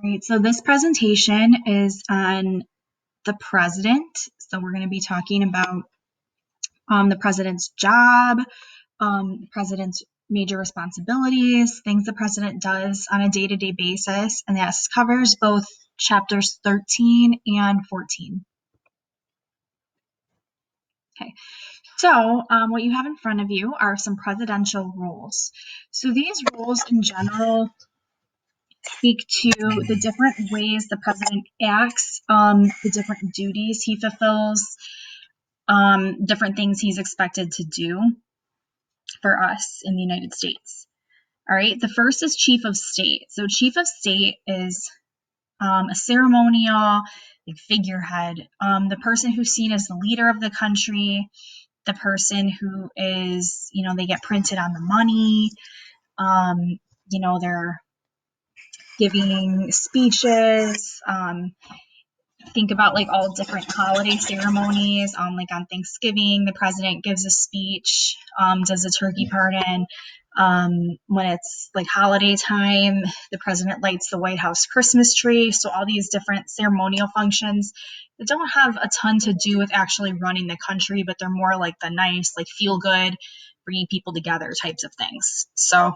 Right, so this presentation is on the president. So we're going to be talking about the president's job, the president's major responsibilities, things the president does on a day-to-day basis, and that covers both chapters 13 and 14. Okay, so what you have in front of you are some presidential rules. So these rules in general speak to the different ways the president acts, the different duties he fulfills, different things he's expected to do for us in the United States. All right, the first is chief of state. So chief of state is a ceremonial figurehead, the person who's seen as the leader of the country, the person who is, they get printed on the money, they're giving speeches, think about all different holiday ceremonies, like on Thanksgiving, the president gives a speech, does a turkey pardon. When it's holiday time, the president lights the White House Christmas tree. So all these different ceremonial functions that don't have a ton to do with actually running the country, but they're more like the nice, feel good, bringing people together types of things. So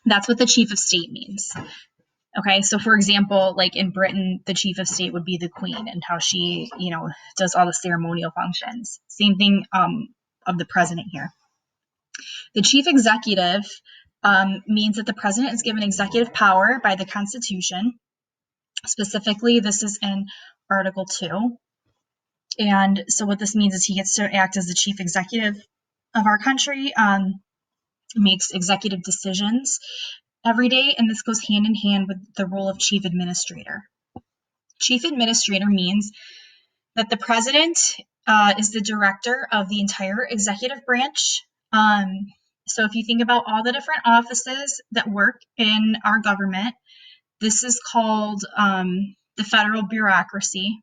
that's what the chief of state means. Okay, so for example, in Britain, the chief of state would be the queen and how she, does all the ceremonial functions. Same thing of the president here. The chief executive means that the president is given executive power by the Constitution. Specifically, this is in Article 2. And so what this means is he gets to act as the chief executive of our country, makes executive decisions every day, and this goes hand in hand with the role of chief administrator. Chief administrator means that the president is the director of the entire executive branch. So if you think about all the different offices that work in our government, this is called the federal bureaucracy.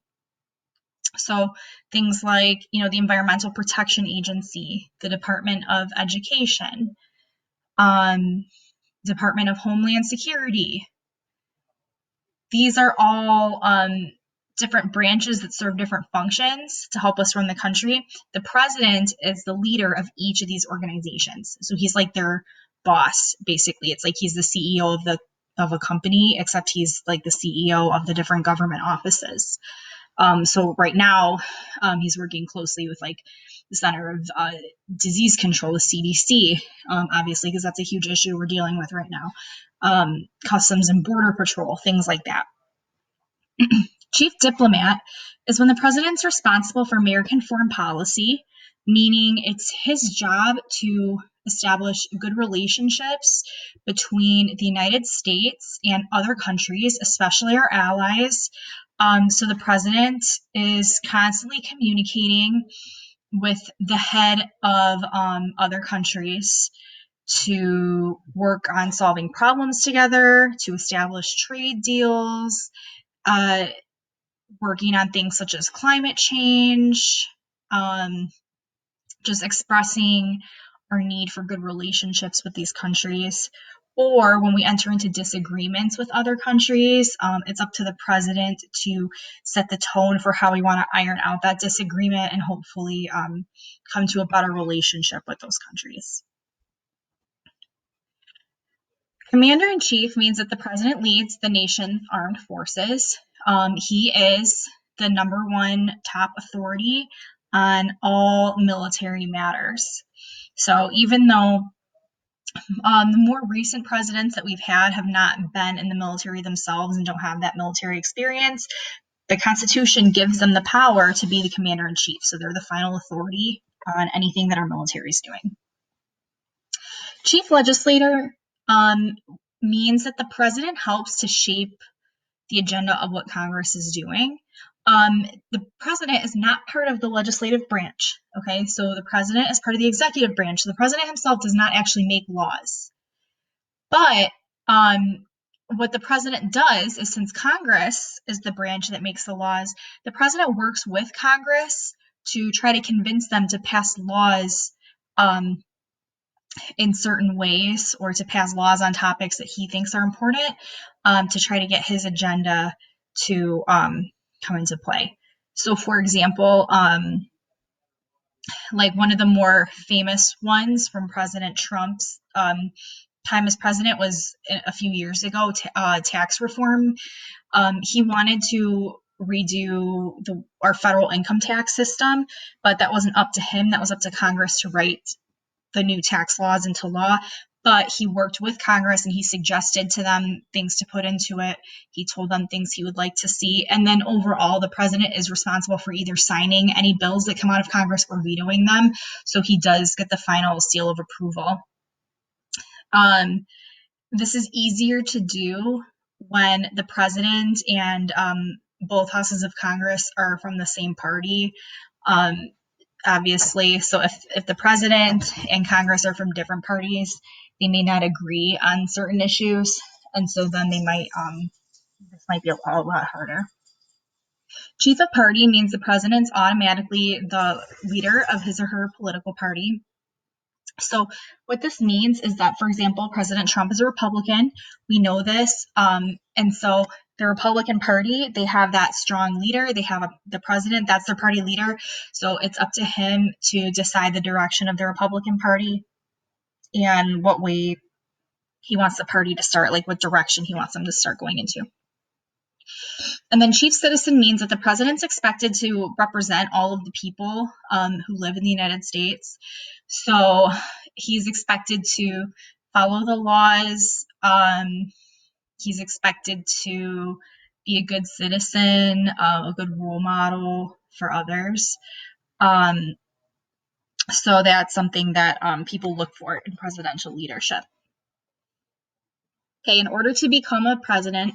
So things like, the Environmental Protection Agency, the Department of Education, Department of Homeland Security. These are all different branches that serve different functions to help us run the country. The president is the leader of each of these organizations. So he's like their boss, basically. It's like he's the CEO of a company, except he's like the CEO of the different government offices. So right now, he's working closely with the Center of Disease Control, the CDC, obviously, because that's a huge issue we're dealing with right now. Customs and Border Patrol, things like that. Chief diplomat is when the president's responsible for American foreign policy, meaning it's his job to establish good relationships between the United States and other countries, especially our allies. So the president is constantly communicating with the head of other countries to work on solving problems together, to establish trade deals, working on things such as climate change, just expressing our need for good relationships with these countries. Or when we enter into disagreements with other countries, it's up to the president to set the tone for how we want to iron out that disagreement and hopefully come to a better relationship with those countries. Commander-in-chief means that the president leads the nation's armed forces. He is the number one top authority on all military matters. So even though the more recent presidents that we've had have not been in the military themselves and don't have that military experience, the Constitution gives them the power to be the commander-in-chief. So they're the final authority on anything that our military is doing. Chief legislator means that the president helps to shape the agenda of what Congress is doing. The president is not part of the legislative branch, okay? So the president is part of the executive branch. So the president himself does not actually make laws. But what the president does is, since Congress is the branch that makes the laws, the president works with Congress to try to convince them to pass laws in certain ways or to pass laws on topics that he thinks are important, to try to get his agenda to come into play. So, for example, like one of the more famous ones from President Trump's time as president was a few years ago, tax reform. He wanted to redo our federal income tax system, but that wasn't up to him. That was up to Congress to write the new tax laws into law. But he worked with Congress and he suggested to them things to put into it. He told them things he would like to see. And then overall, the president is responsible for either signing any bills that come out of Congress or vetoing them. So he does get the final seal of approval. This is easier to do when the president and both houses of Congress are from the same party. Obviously, so if the president and Congress are from different parties, they may not agree on certain issues, and so then they might this might be a lot harder. Chief of party means the president's automatically the leader of his or her political party. So what this means is that, for example, President Trump is a Republican. We know this. And so the Republican Party, they have that strong leader. They have the president, that's their party leader. So it's up to him to decide the direction of the Republican Party and what way he wants the party to start, like what direction he wants them to start going into. And then chief citizen means that the president's expected to represent all of the people who live in the United States. So he's expected to follow the laws. He's expected to be a good citizen, a good role model for others. So that's something that people look for in presidential leadership. Okay, in order to become a president,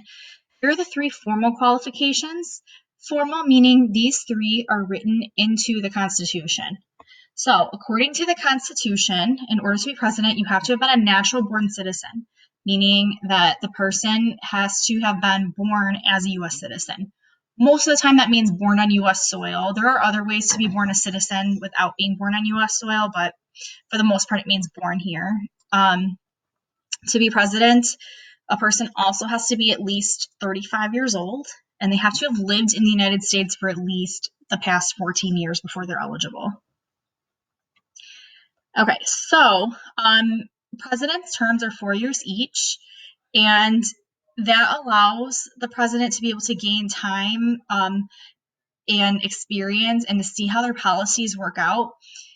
here are the 3 formal qualifications. Formal meaning these 3 are written into the Constitution. So, according to the Constitution, in order to be president, you have to have been a natural born citizen, meaning that the person has to have been born as a U.S. citizen. Most of the time, that means born on U.S. soil. There are other ways to be born a citizen without being born on U.S. soil, but for the most part, it means born here. To be president, a person also has to be at least 35 years old, and they have to have lived in the United States for at least the past 14 years before they're eligible. Okay, so president's terms are 4 years each, and that allows the president to be able to gain time and experience and to see how their policies work out.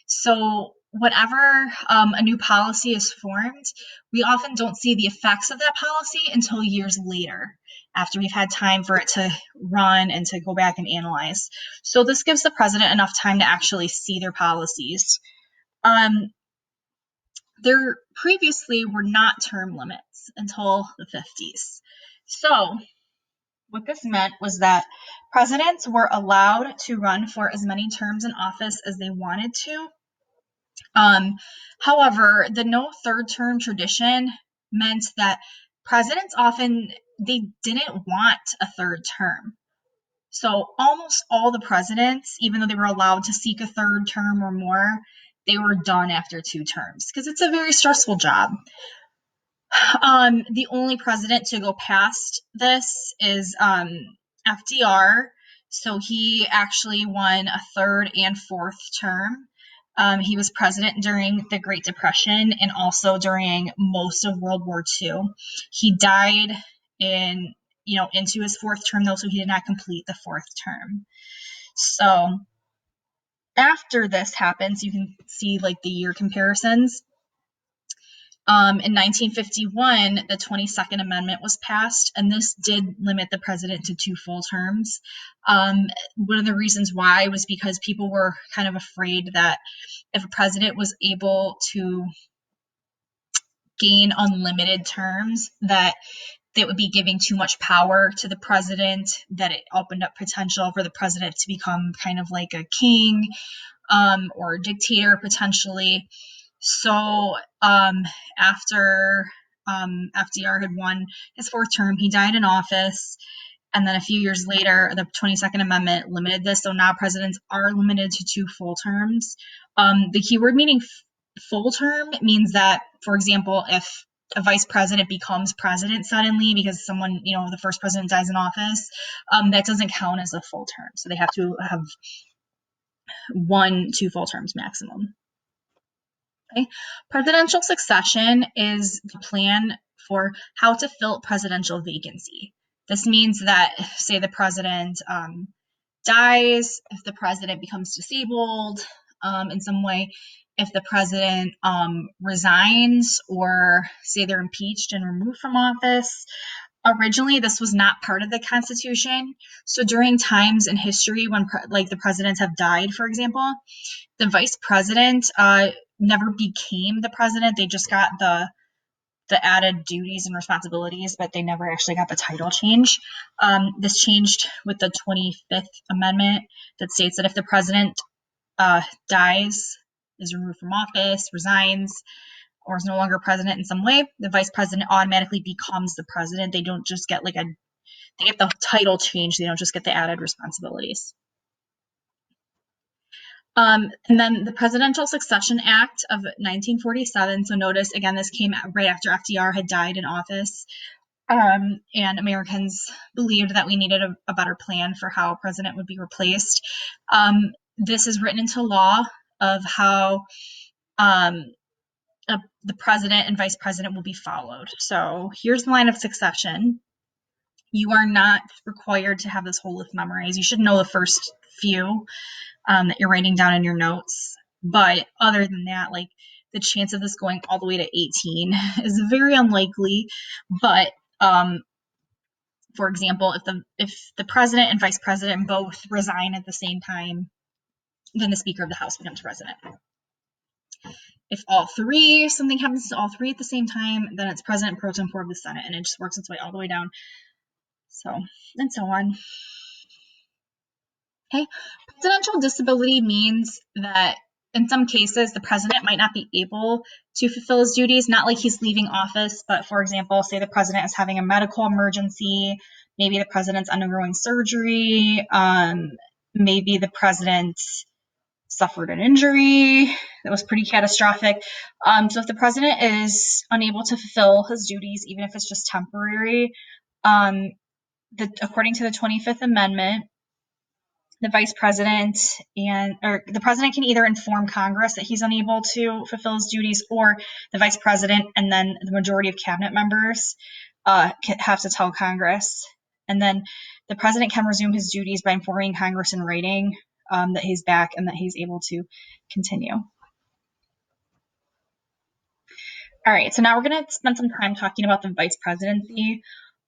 So whenever a new policy is formed, we often don't see the effects of that policy until years later, after we've had time for it to run and to go back and analyze. So this gives the president enough time to actually see their policies. There previously were not term limits until the 50s. So what this meant was that presidents were allowed to run for as many terms in office as they wanted to. However, the no third term tradition meant that presidents often, they didn't want a third term. So almost all the presidents, even though they were allowed to seek a third term or more, they were done after 2 terms because it's a very stressful job. The only president to go past this is FDR. So he actually won a 3rd and 4th term. He was president during the Great Depression and also during most of World War II. He died into his 4th term, though, so he did not complete the 4th term. So after this happens, you can see like the year comparisons. In 1951, the 22nd Amendment was passed, and this did limit the president to 2 full terms. One of the reasons why was because people were kind of afraid that if a president was able to gain unlimited terms, that they would be giving too much power to the president, that it opened up potential for the president to become kind of like a king or a dictator potentially. So after FDR had won his 4th term, he died in office. And then a few years later, the 22nd Amendment limited this. So now presidents are limited to 2 full terms. The keyword meaning full term means that, for example, if a vice president becomes president suddenly because someone, the first president dies in office, that doesn't count as a full term. So they have to have 2 full terms maximum. Okay. Presidential succession is the plan for how to fill presidential vacancy. This means that, say, the president dies, if the president becomes disabled in some way, if the president resigns, or say they're impeached and removed from office. Originally, this was not part of the Constitution. So during times in history when the presidents have died, for example, the vice president never became the president. They just got the added duties and responsibilities, but they never actually got the title change. This changed with the 25th Amendment that states that if the president dies, is removed from office, resigns, or is no longer president in some way, the vice president automatically becomes the president. They don't just get they get the title change. They don't just get the added responsibilities. And then the Presidential Succession Act of 1947. So notice, again, this came right after FDR had died in office. And Americans believed that we needed a better plan for how a president would be replaced. This is written into law of how the president and vice president will be followed. So here's the line of succession. You are not required to have this whole list memorized. You should know the first few that you're writing down in your notes. But other than that, the chance of this going all the way to 18 is very unlikely. But for example, if the president and vice president both resign at the same time, then the Speaker of the House becomes president. If something happens to all three at the same time, then it's President pro tempore of the Senate, and it just works its way all the way down. So, and so on. Okay. Presidential disability means that in some cases, the president might not be able to fulfill his duties, not like he's leaving office, but for example, say the president is having a medical emergency, maybe the president's undergoing surgery, maybe the president suffered an injury that was pretty catastrophic. So if the president is unable to fulfill his duties, even if it's just temporary, according to the 25th Amendment, the vice president the president can either inform Congress that he's unable to fulfill his duties, or the vice president and then the majority of cabinet members have to tell Congress. And then the president can resume his duties by informing Congress in writing that he's back and that he's able to continue. All right, so now we're going to spend some time talking about the vice presidency.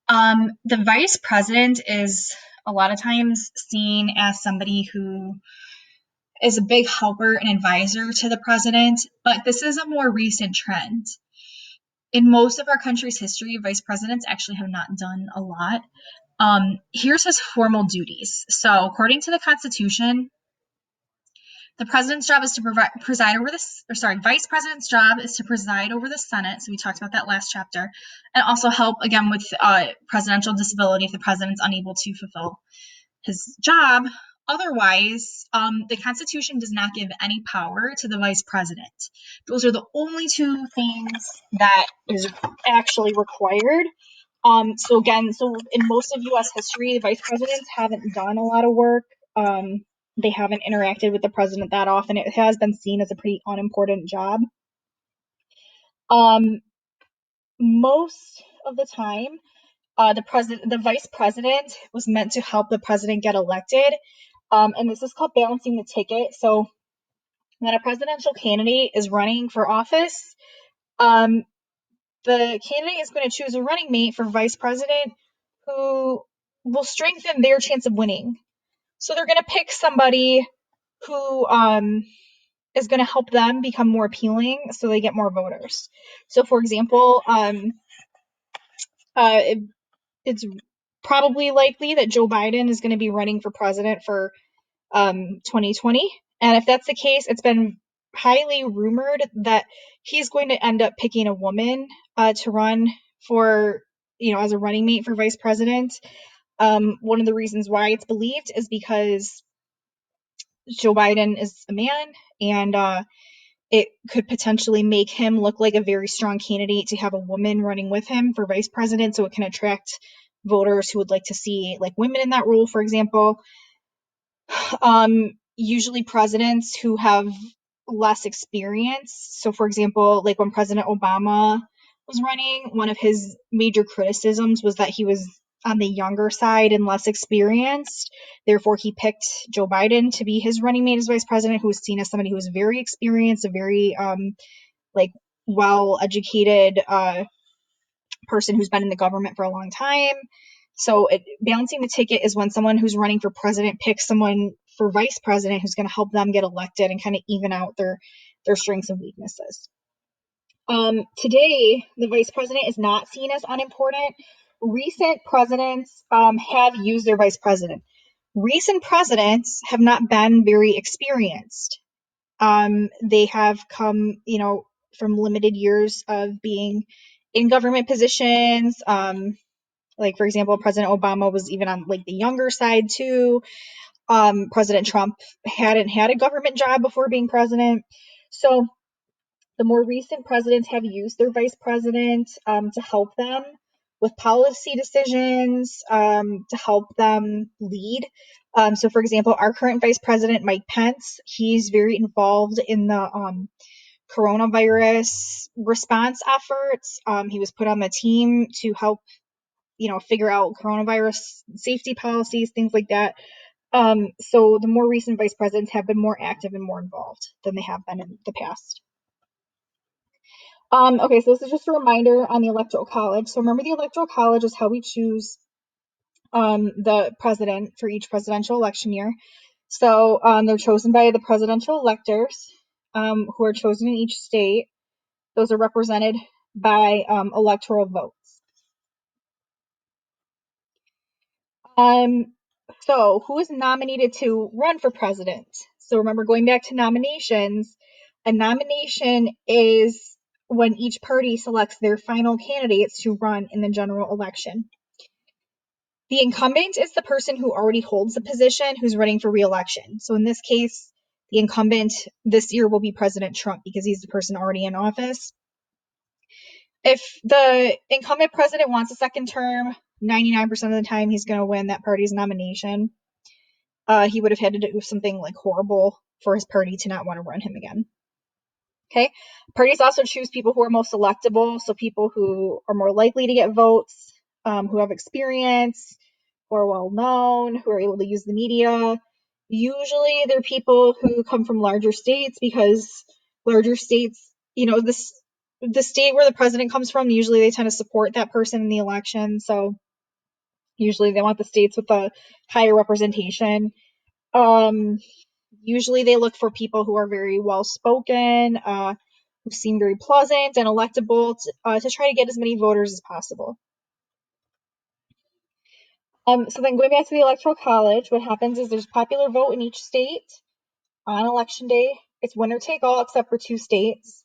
The vice president is a lot of times seen as somebody who is a big helper and advisor to the president, but this is a more recent trend. In most of our country's history, vice presidents actually have not done a lot. Here's his formal duties. So according to the Constitution, the president's job is to preside over vice president's job is to preside over the Senate. So we talked about that last chapter, and also help again with presidential disability if the president's unable to fulfill his job. Otherwise, the Constitution does not give any power to the vice president. Those are the only 2 things that is actually required. So in most of U.S. history, the vice presidents haven't done a lot of work. They haven't interacted with the president that often. It has been seen as a pretty unimportant job. Most of the time, the vice president was meant to help the president get elected, and this is called balancing the ticket. So when a presidential candidate is running for office, the candidate is going to choose a running mate for vice president who will strengthen their chance of winning. So they're going to pick somebody who is going to help them become more appealing so they get more voters. So for example, it's probably likely that Joe Biden is going to be running for president for 2020. And if that's the case, it's been highly rumored that he's going to end up picking a woman to run for, as a running mate for vice president. One of the reasons why it's believed is because Joe Biden is a man, and it could potentially make him look like a very strong candidate to have a woman running with him for vice president, so it can attract voters who would like to see like women in that role, for example. Usually presidents who have less experience. So, for example, like when President Obama was running, one of his major criticisms was that he was on the younger side and less experienced. Therefore, he picked Joe Biden to be his running mate as vice president, who was seen as somebody who was very experienced, a very like well educated person who's been in the government for a long time. So balancing the ticket is when someone who's running for president picks someone for vice president who's going to help them get elected and kind of even out their strengths and weaknesses. Today, the vice president is not seen as unimportant. Recent presidents have used their vice president. Recent presidents have not been very experienced. They have come, from limited years of being in government positions. Like, for example, President Obama was even on like the younger side too. President Trump hadn't had a government job before being president. So the more recent presidents have used their vice president to help them with policy decisions, to help them lead. So, for example, our current vice president, Mike Pence, he's very involved in the coronavirus response efforts. He was put on the team to help, figure out coronavirus safety policies, things like that. So the more recent vice presidents have been more active and more involved than they have been in the past. Okay, so this is just a reminder on the Electoral College. So remember, the Electoral College is how we choose the president for each presidential election year. So they're chosen by the presidential electors, who are chosen in each state. Those are represented by electoral votes. So who is nominated to run for president? So remember, going back to nominations, a nomination is when each party selects their final candidates to run in the general election. The incumbent is the person who already holds the position who's running for re-election. So in this case, the incumbent this year will be President Trump because he's the person already in office. If the incumbent president wants a second term, 99% of the time he's going to win that party's nomination. He would have had to do something like horrible for his party to not want to run him again. Okay. Parties also choose people who are most electable, so people who are more likely to get votes, who have experience, who are well known, who are able to use the media. Usually they're people who come from larger states because larger states, the state where the president comes from, usually they tend to support that person in the election. So usually they want the states with a higher representation. Usually they look for people who are very well spoken, who seem very pleasant and electable to try to get as many voters as possible. So then going back to the Electoral College, what happens is there's a popular vote in each state on election day. It's winner take all except for 2 states.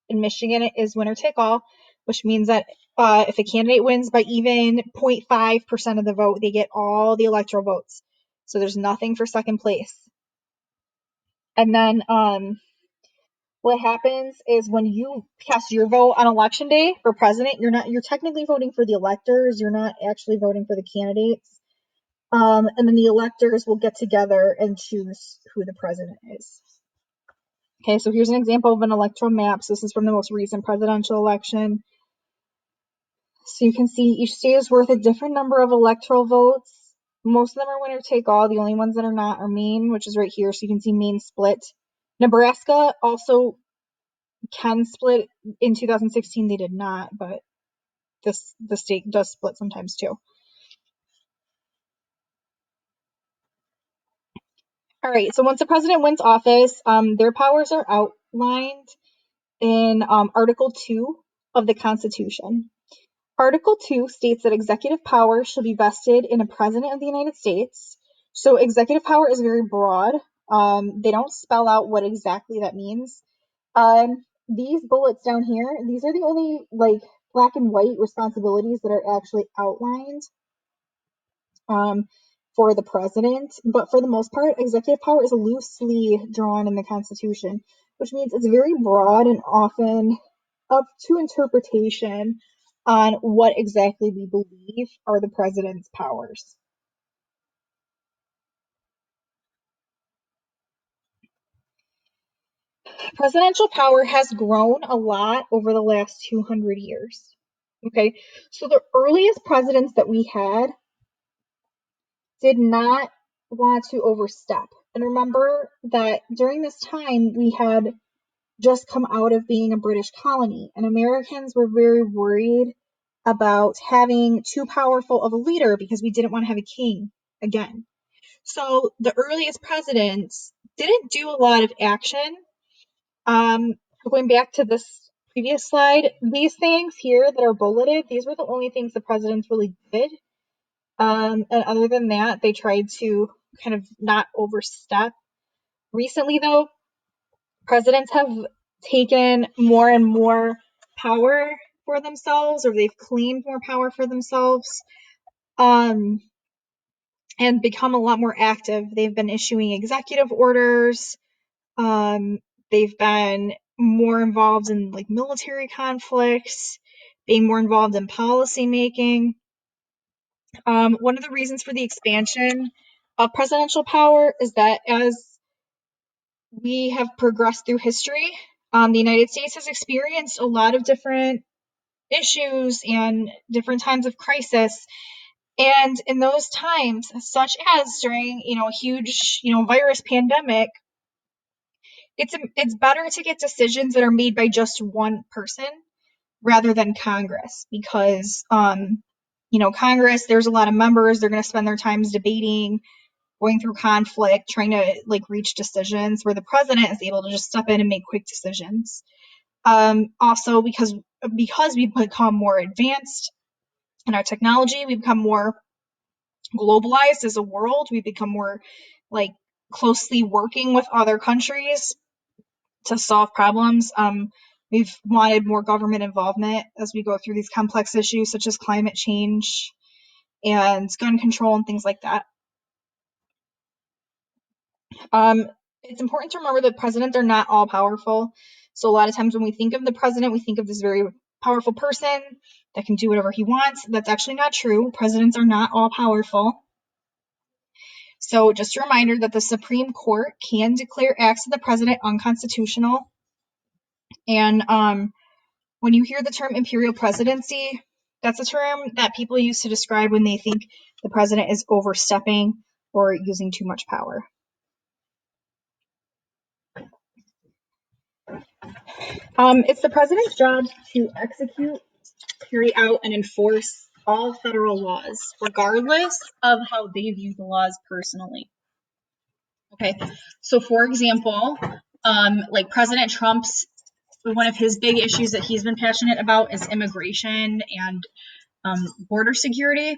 In Michigan, it is winner take all, which means that if a candidate wins by even 0.5% of the vote, they get all the electoral votes. So there's nothing for second place. And then what happens is when you cast your vote on election day for president, you're technically voting for the electors. You're not actually voting for the candidates. And then the electors will get together and choose who the president is. Okay, so here's an example of an electoral map. So this is from the most recent presidential election. So you can see each state is worth a different number of electoral votes. Most of them are winner take all. The only ones that are not are Maine, which is right here. So you can see Maine split. Nebraska also can split. In 2016 they did not, but the state does split sometimes too. All right, so once the president wins office, their powers are outlined in Article 2 of the Constitution. Article 2 states that executive power shall be vested in a president of the United States. So executive power is very broad. They don't spell out what exactly that means. These bullets down here, these are the only like black and white responsibilities that are actually outlined for the president. But for the most part, executive power is loosely drawn in the Constitution. which means it's very broad and often up to interpretation on what exactly we believe are the president's powers. Presidential power has grown a lot over the last 200 years. Okay, so the earliest presidents that we had did not want to overstep. And remember that during this time, we had just come out of being a British colony, and Americans were very worried about having too powerful of a leader because we didn't want to have a king again. So the earliest presidents didn't do a lot of action. Um, Going back to this previous slide, these things here that are bulleted, these were the only things the presidents really did. And other than that, they tried to kind of not overstep. Recently, though, presidents have taken more and more power for themselves, or they've claimed more power for themselves, and become a lot more active. They've been issuing executive orders. Um, they've been more involved in like military conflicts, being more involved in policy making. One of the reasons for the expansion of presidential power is that as we have progressed through history, the United States has experienced a lot of different issues and different times of crisis. And in those times, such as during, a huge, virus pandemic, it's better to get decisions that are made by just one person rather than Congress, because Congress, there's a lot of members, they're going to spend their times debating, going through conflict, trying to like reach decisions, where the president is able to just step in and make quick decisions. Also, because we've become more advanced in our technology, we've become more globalized as a world, we've become more like closely working with other countries to solve problems. We've wanted more government involvement as we go through these complex issues such as climate change and gun control and things like that. It's important to remember that presidents are not all powerful. So a lot of times when we think of the president, we think of this very powerful person that can do whatever he wants. That's actually not true. Presidents are not all powerful. So just a reminder that the Supreme Court can declare acts of the president unconstitutional. And when you hear the term imperial presidency, that's a term that people use to describe when they think the president is overstepping or using too much power. It's the president's job to execute, carry out, and enforce all federal laws, regardless of how they view the laws personally. Okay, so for example, like President Trump's, one of his big issues that he's been passionate about is immigration and border security.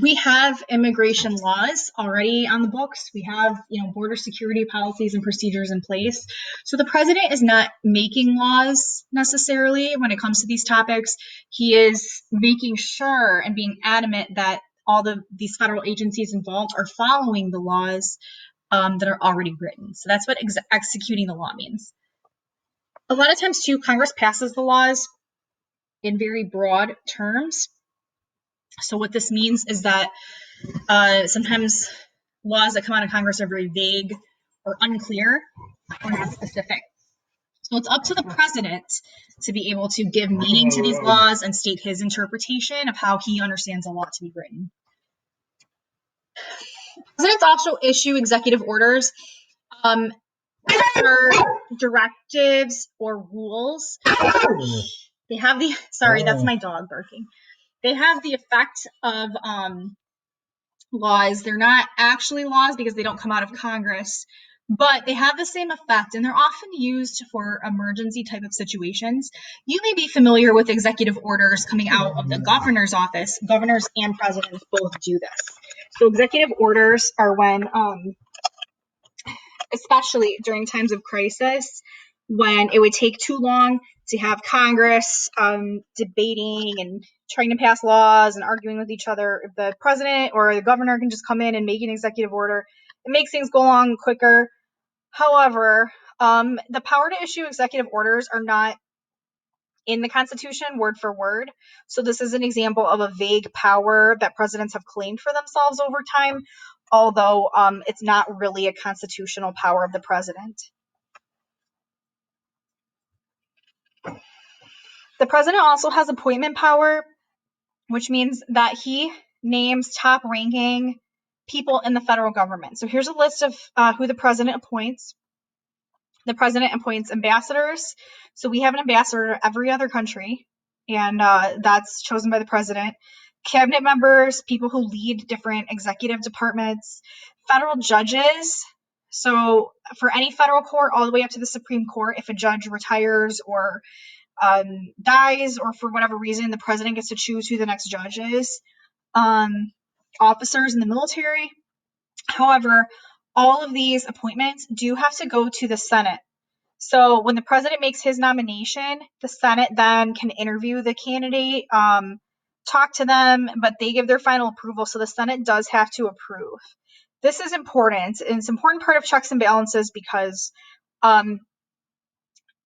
We have immigration laws already on the books. We have, border security policies and procedures in place. So the president is not making laws necessarily when it comes to these topics. He is making sure and being adamant that all these federal agencies involved are following the laws that are already written. So that's what executing the law means. A lot of times too, Congress passes the laws in very broad terms. So what this means is that sometimes laws that come out of Congress are very vague or unclear or not specific. So it's up to the president to be able to give meaning to these laws and state his interpretation of how he understands a law to be written. Presidents also issue executive orders. Are directives or rules. They have that's my dog barking. They have the effect of laws. They're not actually laws because they don't come out of Congress, but they have the same effect, and they're often used for emergency type of situations. You may be familiar with executive orders coming out of the governor's office. Governors and presidents both do this. So executive orders are when, especially during times of crisis, when it would take too long to have Congress debating and trying to pass laws and arguing with each other, if the president or the governor can just come in and make an executive order, it makes things go along quicker. However, the power to issue executive orders are not in the Constitution word for word. So this is an example of a vague power that presidents have claimed for themselves over time, although it's not really a constitutional power of the president. The president also has appointment power, which means that he names top ranking people in the federal government. So here's a list of who the president appoints. The president appoints ambassadors. So we have an ambassador to every other country, and that's chosen by the president. Cabinet members, people who lead different executive departments, federal judges. So for any federal court, all the way up to the Supreme Court, if a judge retires or dies, or for whatever reason, the president gets to choose who the next judge is. Officers in the military. However, all of these appointments do have to go to the Senate. So when the president makes his nomination, the Senate then can interview the candidate, talk to them, but they give their final approval. So the Senate does have to approve. This is important, and it's an important part of checks and balances because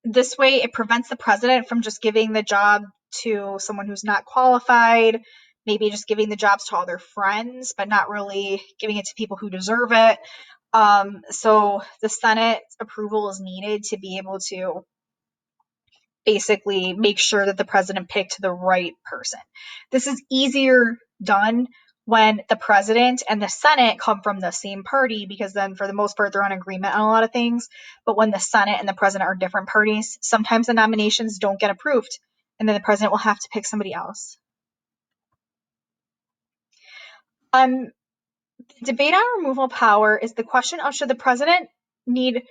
this way it prevents the president from just giving the job to someone who's not qualified, maybe just giving the jobs to all their friends, but not really giving it to people who deserve it. So the Senate approval is needed to be able to basically make sure that the president picked the right person. This is easier done when the president and the Senate come from the same party, because then for the most part they're on agreement on a lot of things. But when the Senate and the president are different parties, sometimes the nominations don't get approved, and then the president will have to pick somebody else. The debate on removal power is the question of should the president need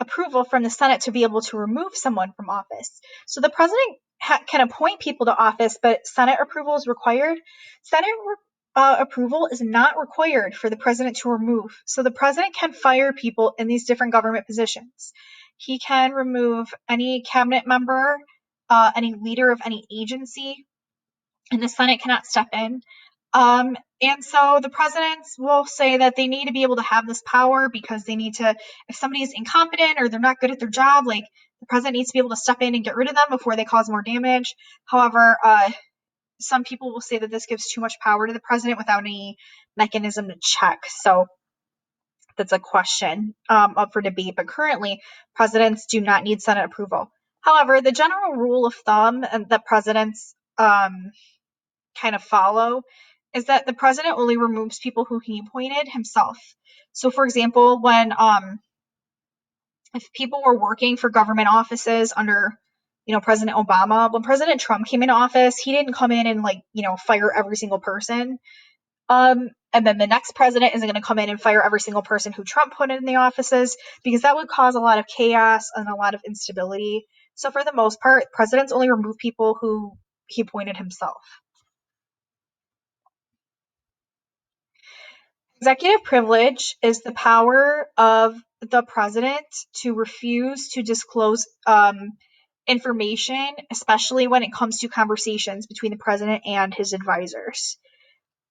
approval from the Senate to be able to remove someone from office. So the president can appoint people to office, but Senate approval is required. Senate approval is not required for the president to remove. So the president can fire people in these different government positions. He can remove any cabinet member, any leader of any agency, and the Senate cannot step in. And so the presidents will say that they need to be able to have this power because they need to, if somebody is incompetent or they're not good at their job, like the president needs to be able to step in and get rid of them before they cause more damage. However, some people will say that this gives too much power to the president without any mechanism to check. So that's a question up for debate. But currently, presidents do not need Senate approval. However, the general rule of thumb that presidents kind of follow is that the president only removes people who he appointed himself. So, for example, when if people were working for government offices under, President Obama, when President Trump came into office, he didn't come in and fire every single person. And then the next president isn't going to come in and fire every single person who Trump put in the offices, because that would cause a lot of chaos and a lot of instability. So for the most part, presidents only remove people who he appointed himself. Executive privilege is the power of the president to refuse to disclose information, especially when it comes to conversations between the president and his advisors.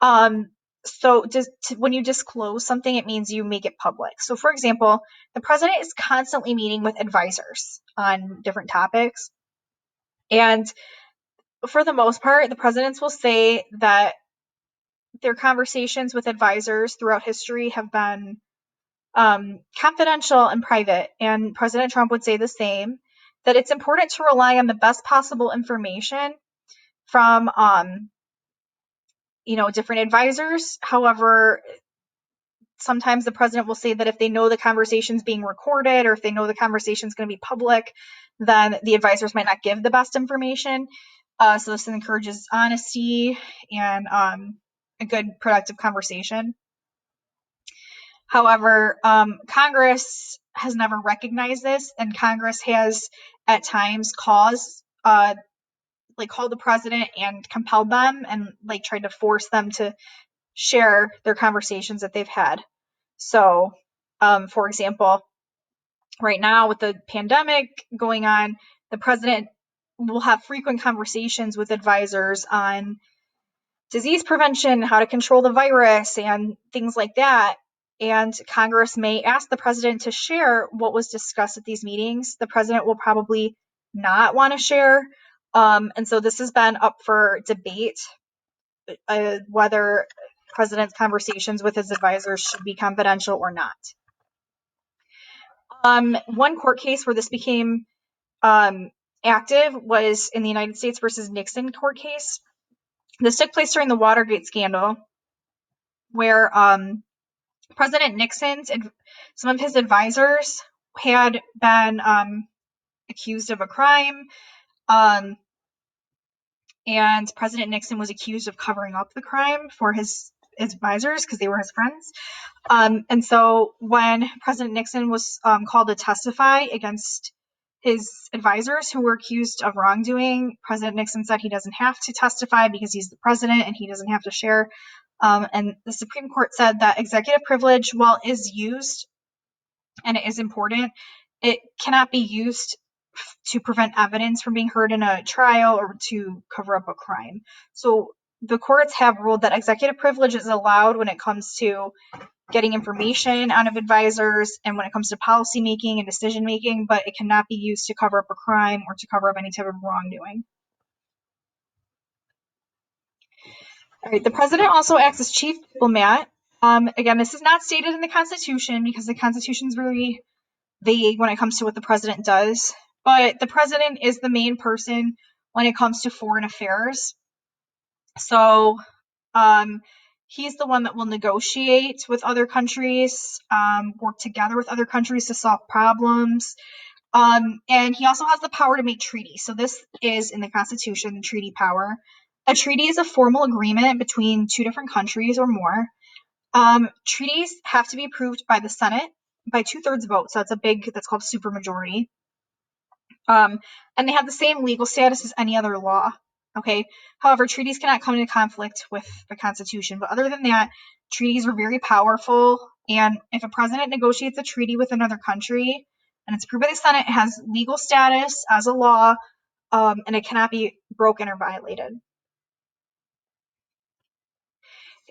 So when you disclose something, it means you make it public. So, for example, the president is constantly meeting with advisors on different topics. And for the most part, the presidents will say that their conversations with advisors throughout history have been confidential and private. And President Trump would say the same, that it's important to rely on the best possible information from, different advisors. However, sometimes the president will say that if they know the conversation's being recorded, or if they know the conversation's going to be public, then the advisors might not give the best information. So this encourages honesty and a good, productive conversation. However, Congress has never recognized this, and Congress has at times called the president and compelled them and tried to force them to share their conversations that they've had. So, for example, right now with the pandemic going on, the president will have frequent conversations with advisors on disease prevention, how to control the virus, and things like that. and Congress may ask the president to share what was discussed at these meetings. The president will probably not want to share. And so this has been up for debate, whether president's conversations with his advisors should be confidential or not. One court case where this became active was in the United States versus Nixon court case. This took place during the Watergate scandal, where President Nixon's and some of his advisors had been accused of a crime, and President Nixon was accused of covering up the crime for his advisors because they were his friends. And so when President Nixon was called to testify against his advisors who were accused of wrongdoing, President Nixon said he doesn't have to testify because he's the president and he doesn't have to share. And the Supreme Court said that executive privilege, while it is used and it is important, it cannot be used to prevent evidence from being heard in a trial or to cover up a crime. So the courts have ruled that executive privilege is allowed when it comes to getting information out of advisors and when it comes to policy making and decision making, but it cannot be used to cover up a crime or to cover up any type of wrongdoing. All right, the president also acts as chief diplomat. Again, this is not stated in the Constitution because the Constitution is very vague when it comes to what the president does, but the president is the main person when it comes to foreign affairs. So he's the one that will negotiate with other countries, work together with other countries to solve problems. And he also has the power to make treaties. So this is in the Constitution, treaty power. A treaty is a formal agreement between two different countries or more. Treaties have to be approved by the Senate by 2/3 vote. So that's called a supermajority. And they have the same legal status as any other law. Okay. However, treaties cannot come into conflict with the Constitution. But other than that, treaties are very powerful. And if a president negotiates a treaty with another country and it's approved by the Senate, it has legal status as a law, and it cannot be broken or violated.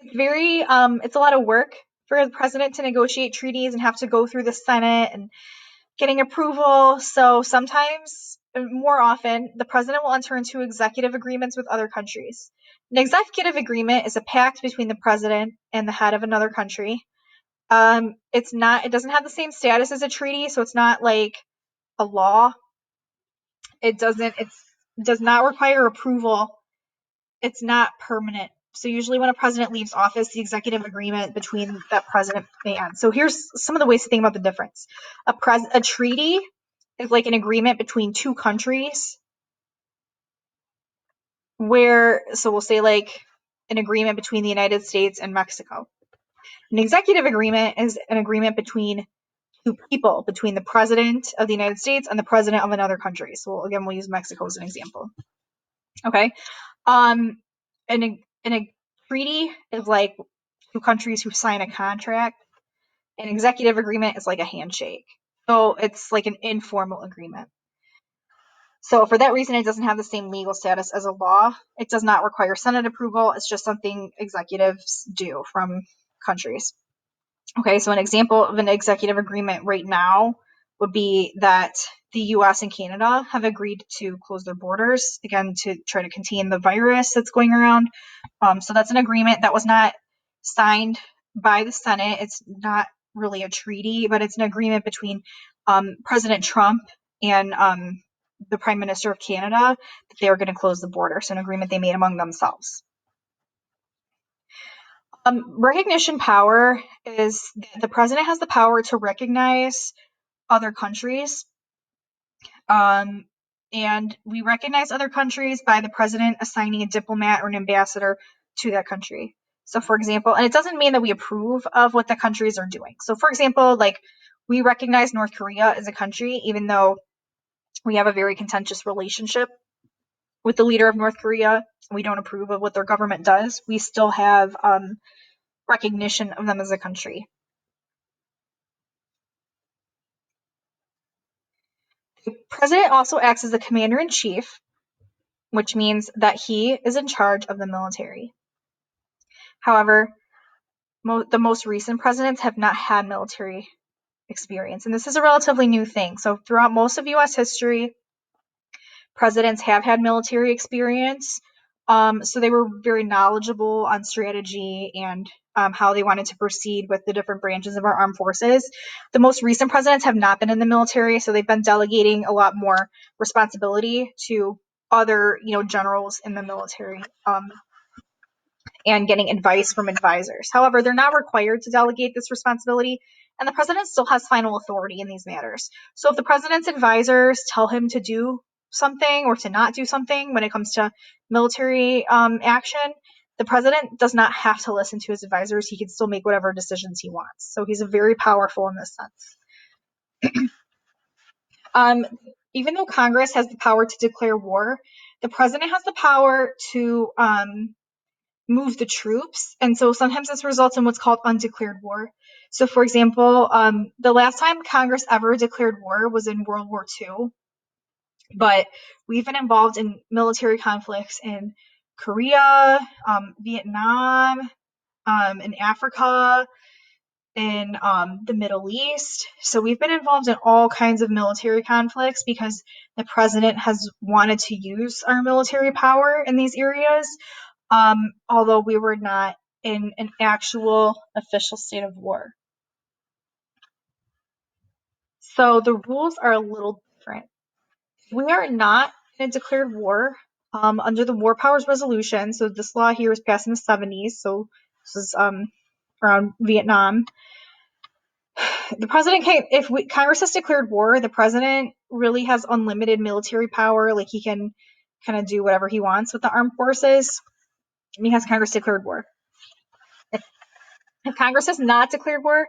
It's a lot of work for the president to negotiate treaties and have to go through the Senate and getting approval. So sometimes, more often, the president will enter into executive agreements with other countries. An executive agreement is a pact between the president and the head of another country. It doesn't have the same status as a treaty, so it's not like a law. It does not require approval. It's not permanent. So usually when a president leaves office, the executive agreement between that president may end. So here's some of the ways to think about the difference. A treaty is like an agreement between two countries so we'll say like an agreement between the United States and Mexico. An executive agreement is an agreement between two people, between the president of the United States and the president of another country. So again, we'll use Mexico as an example. Okay. And a treaty is like two countries who sign a contract. An executive agreement is like a handshake. So it's like an informal agreement. So for that reason, it doesn't have the same legal status as a law. It does not require Senate approval. It's just something executives do from countries. Okay, so an example of an executive agreement right now would be that the US and Canada have agreed to close their borders, again, to try to contain the virus that's going around. So that's an agreement that was not signed by the Senate. It's not really a treaty, but it's an agreement between President Trump and the Prime Minister of Canada that they were going to close the border. So an agreement they made among themselves. Recognition power is the president has the power to recognize other countries. And we recognize other countries by the president assigning a diplomat or an ambassador to that country. So for example, and it doesn't mean that we approve of what the countries are doing. So for example, like we recognize North Korea as a country, even though we have a very contentious relationship with the leader of North Korea. We don't approve of what their government does. We still have recognition of them as a country. The president also acts as the commander-in-chief, which means that he is in charge of the military. However, the most recent presidents have not had military experience. And this is a relatively new thing. So throughout most of US history, presidents have had military experience. So they were very knowledgeable on strategy and how they wanted to proceed with the different branches of our armed forces. The most recent presidents have not been in the military, so they've been delegating a lot more responsibility to other, generals in the military. And getting advice from advisors. However, they're not required to delegate this responsibility, and the president still has final authority in these matters. So if the president's advisors tell him to do something or to not do something when it comes to military action, the president does not have to listen to his advisors. He can still make whatever decisions he wants. So he's very powerful in this sense. Um, Even though Congress has the power to declare war, the president has the power to move the troops. And so sometimes this results in what's called undeclared war. So, for example, the last time Congress ever declared war was in World War II, but we've been involved in military conflicts in Korea, Vietnam, in Africa, in the Middle East. So we've been involved in all kinds of military conflicts because the president has wanted to use our military power in these areas, although we were not in an actual official state of war. So the rules are a little different. We are not in a declared war under the War Powers Resolution. So this law here was passed in the 70s. So this is around Vietnam. The president can, if Congress has declared war, the president really has unlimited military power. Like he can kind of do whatever he wants with the armed forces. And he has Congress declared war. If Congress has not declared war,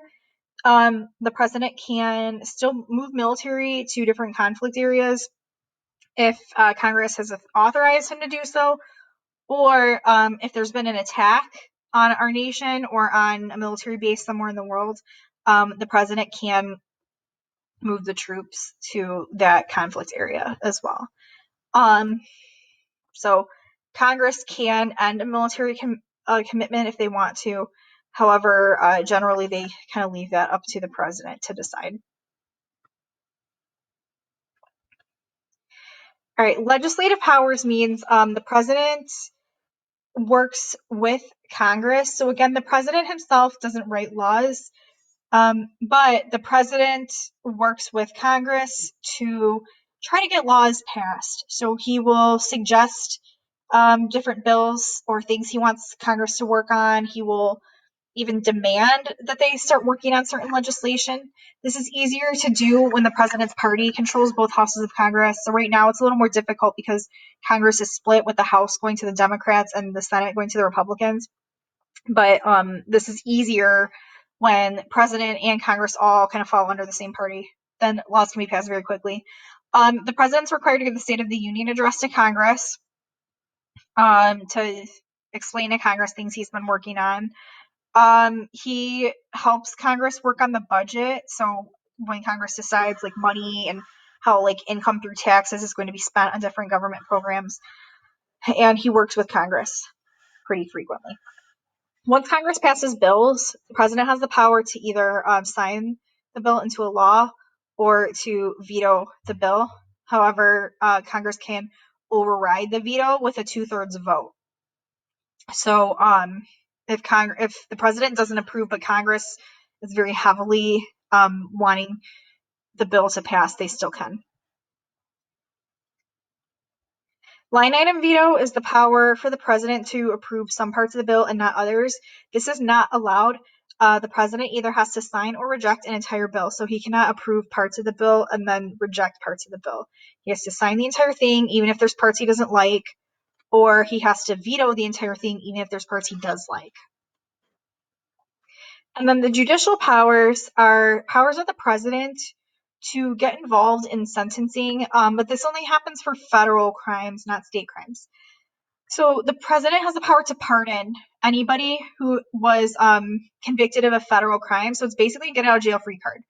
the president can still move military to different conflict areas if Congress has authorized him to do so, or if there's been an attack on our nation or on a military base somewhere in the world, the president can move the troops to that conflict area as well. So Congress can end a military commitment if they want to. However, generally they kind of leave that up to the president to decide. All right, legislative powers means the president works with Congress. So again, the president himself doesn't write laws, but the president works with Congress to try to get laws passed. So he will suggest different bills or things he wants Congress to work on. He will even demand that they start working on certain legislation. This is easier to do when the president's party controls both houses of Congress. So right now it's a little more difficult because Congress is split, with the House going to the Democrats and the Senate going to the Republicans. But this is easier when president and Congress all kind of fall under the same party. Then laws can be passed very quickly. The president's required to give the State of the Union address to Congress to explain to Congress things he's been working on. He helps Congress work on the budget. So when Congress decides like money and how like income through taxes is going to be spent on different government programs, and he works with Congress pretty frequently. Once Congress passes bills, the president has the power to either sign the bill into a law or to veto the bill. However, Congress can override the veto with a 2/3 vote. So if the president doesn't approve, but Congress is very heavily wanting the bill to pass, they still can. Line item veto is the power for the president to approve some parts of the bill and not others. This is not allowed. The president either has to sign or reject an entire bill. So he cannot approve parts of the bill and then reject parts of the bill. He has to sign the entire thing, even if there's parts he doesn't like, or he has to veto the entire thing, even if there's parts he does like. And then the judicial powers are powers of the president to get involved in sentencing, but this only happens for federal crimes, not state crimes. So the president has the power to pardon anybody who was convicted of a federal crime. So it's basically a get out of jail free card.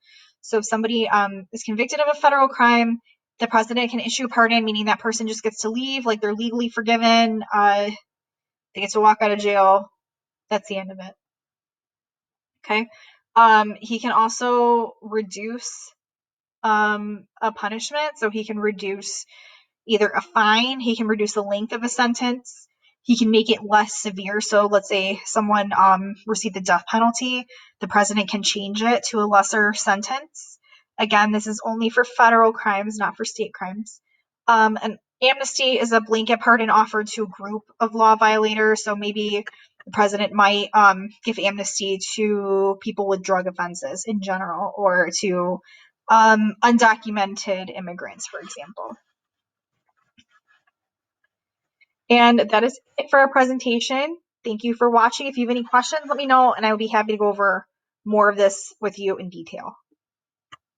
So if somebody is convicted of a federal crime, the president can issue a pardon, meaning that person just gets to leave, like they're legally forgiven. They get to walk out of jail. That's the end of it. Okay. He can also reduce a punishment. So he can reduce either a fine, he can reduce the length of a sentence, he can make it less severe. So let's say someone received the death penalty, the president can change it to a lesser sentence. Again, this is only for federal crimes, not for state crimes. An amnesty is a blanket pardon offered to a group of law violators. So maybe the president might give amnesty to people with drug offenses in general, or to undocumented immigrants, for example. And that is it for our presentation. Thank you for watching. If you have any questions, let me know, and I will be happy to go over more of this with you in detail.